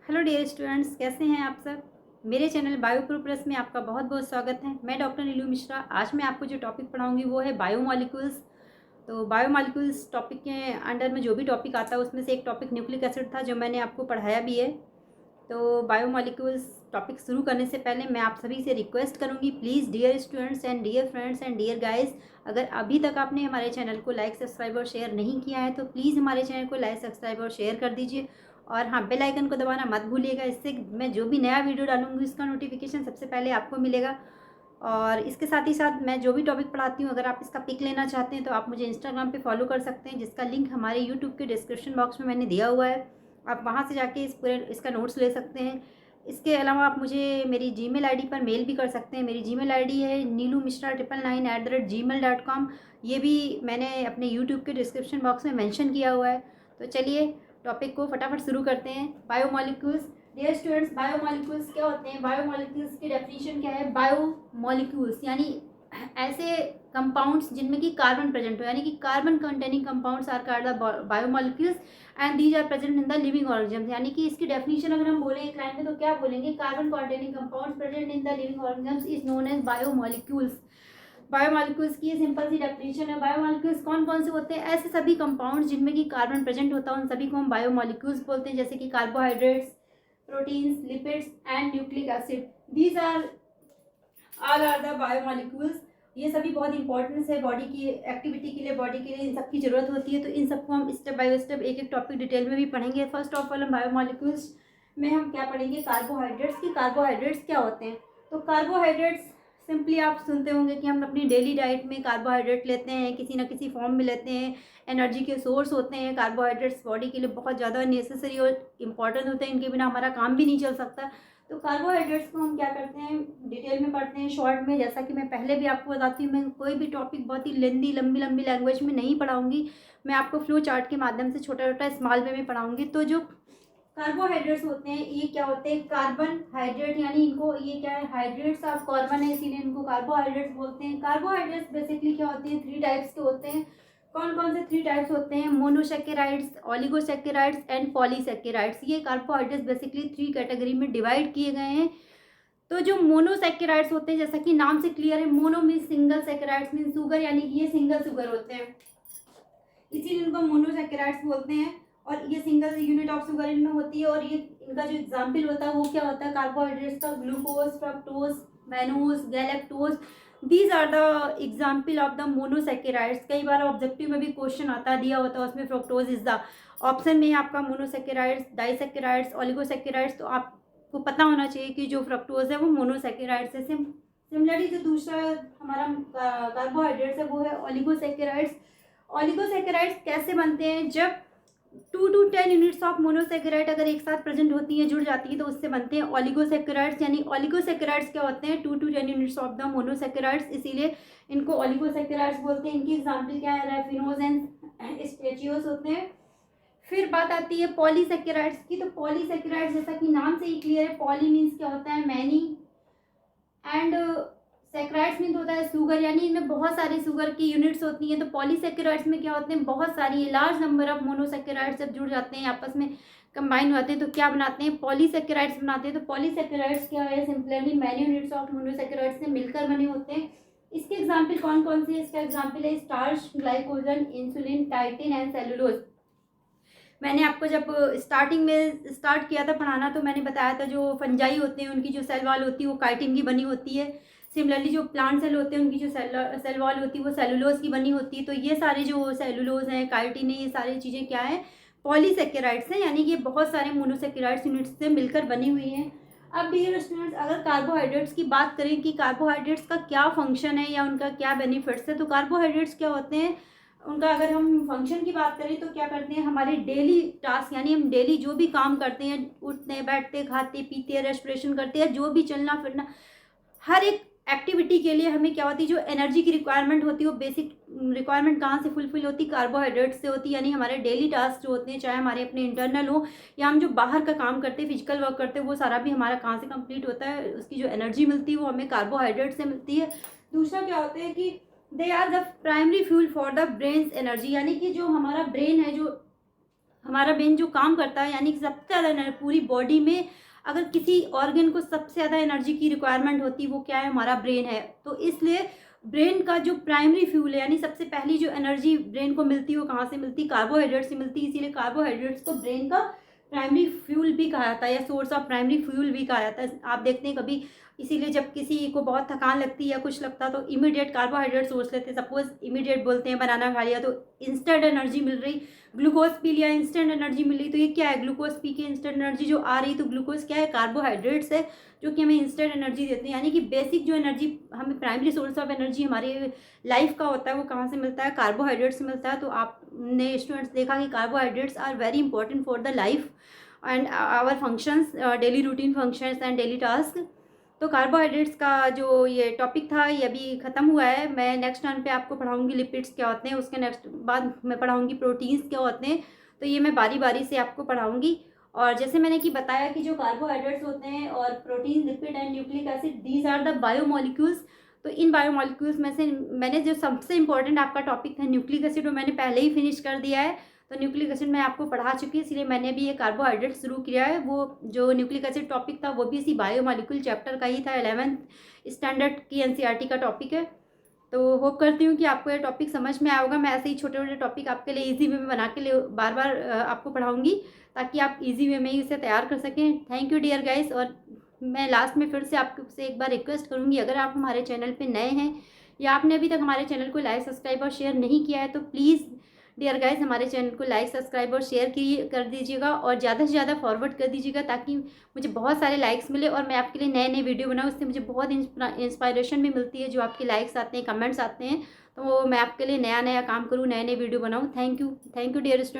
Hello dear students, कैसे हैं आप सब। मेरे चैनल बायोप्रो प्लस में आपका बहुत बहुत स्वागत है। मैं डॉक्टर नीलू मिश्रा। आज मैं आपको जो टॉपिक पढ़ाऊंगी वो है बायोमॉलिक्यूल्स। तो बायोमॉलिक्यूल्स टॉपिक के अंडर में जो भी टॉपिक आता है उसमें से एक टॉपिक न्यूक्लिक एसिड था जो मैंने आपको पढ़ाया भी है। तो बायोमॉलिक्यूल्स टॉपिक शुरू करने से पहले मैं आप सभी से रिक्वेस्ट करूंगी, please dear students and dear friends and dear guys, अगर अभी तक आपने हमारे चैनल को लाइक सब्सक्राइब और शेयर नहीं किया है तो प्लीज़ हमारे चैनल को लाइक सब्सक्राइब और शेयर कर दीजिए। और हाँ, बेल आइकन को दबाना मत भूलिएगा, इससे मैं जो भी नया वीडियो डालूंगी उसका नोटिफिकेशन सबसे पहले आपको मिलेगा। और इसके साथ ही साथ मैं जो भी टॉपिक पढ़ाती हूँ, अगर आप इसका पिक लेना चाहते हैं तो आप मुझे इंस्टाग्राम पे फॉलो कर सकते हैं, जिसका लिंक हमारे यूट्यूब के डिस्क्रिप्शन बॉक्स में मैंने दिया हुआ है। आप वहाँ से जाके इसका नोट्स ले सकते हैं। इसके अलावा आप मुझे मेरी जीमेल आईडी पर मेल भी कर सकते हैं। मेरी जीमेल आईडी है neelumisra999@gmail.com। ये भी मैंने अपने यूट्यूब के डिस्क्रिप्शन बॉक्स में मेंशन किया हुआ है। तो चलिए टॉपिक को फटाफट शुरू करते हैं। बायोमॉलिक्यूल्स। डियर स्टूडेंट्स, बायोमॉलिक्यूल्स क्या होते हैं? बायोमॉलिक्यूल्स की डेफिनेशन क्या है? बायोमॉलिक्यूल्स यानी ऐसे कंपाउंड्स जिनमें कि कार्बन प्रेजेंट हो, यानी कि carbon containing compounds are called the biomolecules and these are present in the living organism. यानी कि इसकी डेफिनेशन अगर हम बोले एक लाइन में तो क्या बोलेंगे? Carbon containing compounds present in the living organism is known as biomolecules. Biomolecules की ये सिंपल सी डेफिनेशन है। बायोमॉलिक्यूल्स कौन कौन से होते हैं? ऐसे सभी कंपाउंड्स जिनमें कि कार्बन प्रेजेंट होता है उन सभी को हम बायोमॉलिक्यूल्स बोलते हैं, जैसे कि carbohydrates, proteins, lipids and nucleic acid. These are all are the biomolecules. ये सभी बहुत इंपॉर्टेंस है बॉडी की एक्टिविटी के लिए, बॉडी के लिए इन सब की जरूरत होती है। तो इन सबको हम स्टेप बाय स्टेप एक एक टॉपिक डिटेल में भी पढ़ेंगे। फर्स्ट ऑफ ऑल हम बायोमॉलिक्यूल्स में हम क्या पढ़ेंगे? कार्बोहाइड्रेट्स की। कार्बोहाइड्रेट्स क्या होते हैं? तो कार्बोहाइड्रेट्स सिंपली आप सुनते होंगे कि हम अपनी डेली डाइट में कार्बोहाइड्रेट लेते हैं, किसी ना किसी फॉर्म में लेते हैं। एनर्जी के सोर्स होते हैं कार्बोहाइड्रेट्स, बॉडी के लिए बहुत ज़्यादा नेसेसरी और इम्पॉर्टेंट होते हैं। इनके बिना हमारा काम भी नहीं चल सकता। तो कार्बोहाइड्रेट्स को हम क्या करते हैं, डिटेल में पढ़ते हैं शॉर्ट में। जैसा कि मैं पहले भी आपको बताती हूँ, मैं कोई भी टॉपिक बहुत ही लेंदी लंबी लंबी लैंग्वेज में नहीं पढ़ाऊंगी। मैं आपको फ्लो चार्ट के माध्यम से छोटा छोटा स्मॉल वे में पढ़ाऊंगी। तो जो कार्बोहाइड्रेट्स होते हैं ये क्या होते हैं? कार्बन हाइड्रेट, यानी इनको ये क्या है? हाइड्रेट्स ऑफ कार्बन है, इसीलिए इनको कार्बोहाइड्रेट्स बोलते हैं। कार्बोहाइड्रेट्स बेसिकली क्या होते हैं? 3 टाइप्स के होते हैं। कौन कौन से 3 टाइप्स होते हैं? Monosaccharides, oligosaccharides and polysaccharides. ये कार्बोहाइड्रेट्स बेसिकली 3 कैटेगरी में डिवाइड किए गए हैं। तो जो मोनोसैकेराइड्स होते हैं, जैसा कि नाम से क्लियर है, mono mean single, saccharides mean sugar, यानी कि ये सिंगल शुगर होते हैं, इसीलिए इनको मोनोसैकेराइड्स बोलते हैं। और ये सिंगल यूनिट ऑफ शुगर इनमें होती है। और ये इनका जो एग्जाम्पल होता है वो क्या होता है कार्बोहाइड्रेट्स का? Glucose, fructose, mannose, galactose. These are the example of the monosaccharides. कई बार ऑब्जेक्टिव में भी क्वेश्चन आता है, दिया होता है उसमें फ्रक्टोज इज द ऑप्शन में आपका मोनोसैकेराइड्स, डाइसैकेराइड्स, ओलिगोसैकेराइड्स। तो आपको पता होना चाहिए कि जो फ्रक्टोज है वो मोनोसैकेराइड्स है। सिमिलरली जो दूसरा हमारा कार्बोहाइड्रेट्स है वो है ओलिगोसैकेराइड्स। ओलिगोसैकेराइड्स कैसे बनते हैं? जब 2 to 10 यूनिट्स ऑफ मोनोसैकेराइड अगर एक साथ प्रेजेंट होती है, जुड़ जाती है, तो उससे बनते हैं ओलिगोसैकेराइड्स। यानी ओलिगोसैकेराइड्स क्या होते हैं? 2 to 10 units of the monosaccharides, इसीलिए इनको ओलिगोसैकेराइड्स बोलते हैं। इनकी एग्जांपल क्या है? रैफिनोज एंड स्टेचियोस होते हैं। फिर बात आती है पॉलीसैकेराइड्स की। तो पॉलीसैकेराइड्स जैसा कि नाम से ही क्लियर है, पॉली मीन्स क्या होता है? मैनी, एंड सैकेराइड्स मीन होता है शुगर, यानी इनमें बहुत सारी शुगर की यूनिट्स होती हैं। तो पॉलीसैकेराइड्स में क्या होते हैं? बहुत सारी लार्ज नंबर ऑफ मोनोसैकेराइड्स जब जुड़ जाते हैं, आपस में कंबाइन होते हैं, तो क्या बनाते हैं? पॉलीसैकेराइड्स बनाते हैं। तो पॉलीसैकेराइड्स क्या है? Simply many units of monosaccharides से मिलकर बने होते हैं। इसके एग्जाम्पल कौन कौन से है? इसका एग्जाम्पल है starch, glycogen, insulin, title and cellulose. मैंने आपको जब स्टार्टिंग में स्टार्ट किया था पढ़ाना तो मैंने बताया था जो फंजाई होते हैं उनकी जो सेल वॉल होती है वो काइटिन की बनी होती है। सिमिलरली जो प्लांट सेल होते हैं उनकी जो सेल वॉल होती है वो सेलुलोज की बनी होती है। तो ये सारे जो सेलुलोज हैं, काइटिन है, ये सारी चीज़ें क्या है? पॉलीसैकेराइड्स हैं, यानी कि ये बहुत सारे मोनोसैकेराइड्स यूनिट्स से मिलकर बनी हुई हैं। अब डियर स्टूडेंट्स, अगर कार्बोहाइड्रेट्स की बात करें कि कार्बोहाइड्रेट्स का क्या फंक्शन है या उनका क्या बेनिफिट्स है, तो कार्बोहाइड्रेट्स क्या होते हैं? उनका अगर हम फंक्शन की बात करें तो क्या करते हैं? हमारे डेली टास्क, यानी हम डेली जो भी काम करते हैं, उठते बैठते खाते पीते रेस्पिरेशन करते हैं, जो भी चलना फिरना, हर एक एक्टिविटी के लिए हमें क्या होती है? जो एनर्जी की रिक्वायरमेंट होती है वो बेसिक रिक्वायरमेंट कहाँ से फुलफिल होती है? कार्बोहाइड्रेट से होती है। यानी हमारे डेली टास्क जो होते हैं, चाहे हमारे अपने इंटरनल हो या हम जो बाहर का काम करते हैं, फिजिकल वर्क करते हैं, वो सारा भी हमारा कहाँ से कंप्लीट होता है? उसकी जो एनर्जी मिलती है वो हमें कार्बोहाइड्रेट से मिलती है। दूसरा क्या होता है कि they are the primary fuel for the brain's energy, यानी कि जो हमारा ब्रेन है, जो हमारा ब्रेन जो काम करता है, यानी कि सबसे ज़्यादा पूरी बॉडी में अगर किसी ऑर्गन को सबसे ज़्यादा एनर्जी की रिक्वायरमेंट होती है वो क्या है, हमारा ब्रेन है। तो इसलिए ब्रेन का जो प्राइमरी फ्यूल है, यानी सबसे पहली जो एनर्जी ब्रेन को मिलती है वो कहाँ से मिलती है, कार्बोहाइड्रेट से मिलती है। इसीलिए कार्बोहाइड्रेट्स को ब्रेन का प्राइमरी फ्यूल भी कहा जाता है या सोर्स ऑफ प्राइमरी फ्यूल भी कहा जाता है। आप देखते हैं कभी, इसीलिए जब किसी को बहुत थकान लगती है या कुछ लगता है तो इमीडिएट कार्बोहाइड्रेट सोच लेते हैं। सपोज इमीडिएट बोलते हैं बनाना खा लिया तो इंस्टेंट एनर्जी मिल रही, ग्लूकोज पी लिया इंस्टेंट एनर्जी मिल रही। तो ये क्या है, ग्लूकोज पी के इंस्टेंट एनर्जी जो आ रही, तो ग्लूकोज क्या है, कार्बोहाइड्रेट्स है जो कि हमें इंस्टेंट एनर्जी देते हैं। यानी कि बेसिक जो एनर्जी हमें प्राइमरी सोर्स ऑफ एनर्जी हमारे लाइफ का होता है वो कहाँ से मिलता है, कार्बोहाइड्रेट से मिलता है। तो आपने स्टूडेंट्स देखा कि carbohydrates are very important for the life and our functions, daily routine functions and daily task. तो कार्बोहाइड्रेट्स का जो ये टॉपिक था ये अभी ख़त्म हुआ है। मैं नेक्स्ट टाइम पे आपको पढ़ाऊंगी लिपिड्स क्या होते हैं, उसके नेक्स्ट बाद मैं पढ़ाऊंगी प्रोटीन्स क्या होते हैं। तो ये मैं बारी बारी से आपको पढ़ाऊंगी। और जैसे मैंने कि बताया कि जो कार्बोहाइड्रेट्स होते हैं और protein, lipid and nucleic acid, these are the biomolecules. तो इन बायोमोलिक्यूल्स में से मैंने जो सबसे इंपॉर्टेंट आपका टॉपिक था न्यूक्लिक एसिड, वो मैंने पहले ही फिनिश कर दिया है। तो न्यूक्लिक एसिड मैं आपको पढ़ा चुकी है, इसलिए मैंने भी ये कार्बोहाइड्रेट शुरू किया है। वो जो न्यूक्लिक एसिड टॉपिक था वो भी इसी बायोमोलिक्यूल चैप्टर का ही था, 11th स्टैंडर्ड की एनसीईआरटी का टॉपिक है। तो होप करती हूँ कि आपको ये टॉपिक समझ में आया होगा। मैं ऐसे ही छोटे छोटे टॉपिक आपके लिए इजी वे में बना के लिए बार बार आपको पढ़ाऊँगी ताकि आप इजी वे में ही इसे तैयार कर सकें। Thank you dear guys. और मैं लास्ट में फिर से आपसे एक बार रिक्वेस्ट करूँगी, अगर आप हमारे चैनल पर नए हैं या आपने अभी तक हमारे चैनल को लाइक, सब्सक्राइब और शेयर नहीं किया है तो प्लीज़ डियर गाइस हमारे चैनल को लाइक, सब्सक्राइब और शेयर कर दीजिएगा और ज़्यादा से ज़्यादा फॉरवर्ड कर दीजिएगा ताकि मुझे बहुत सारे लाइक्स मिले और मैं आपके लिए नए नए वीडियो बनाऊँ। उससे मुझे बहुत इंस्पायरेशन भी मिलती है, जो आपके लाइक्स आते हैं, कमेंट्स आते हैं, तो मैं आपके लिए नया नया काम करूँ, नए नए वीडियो बनाऊँ। Thank you dear student.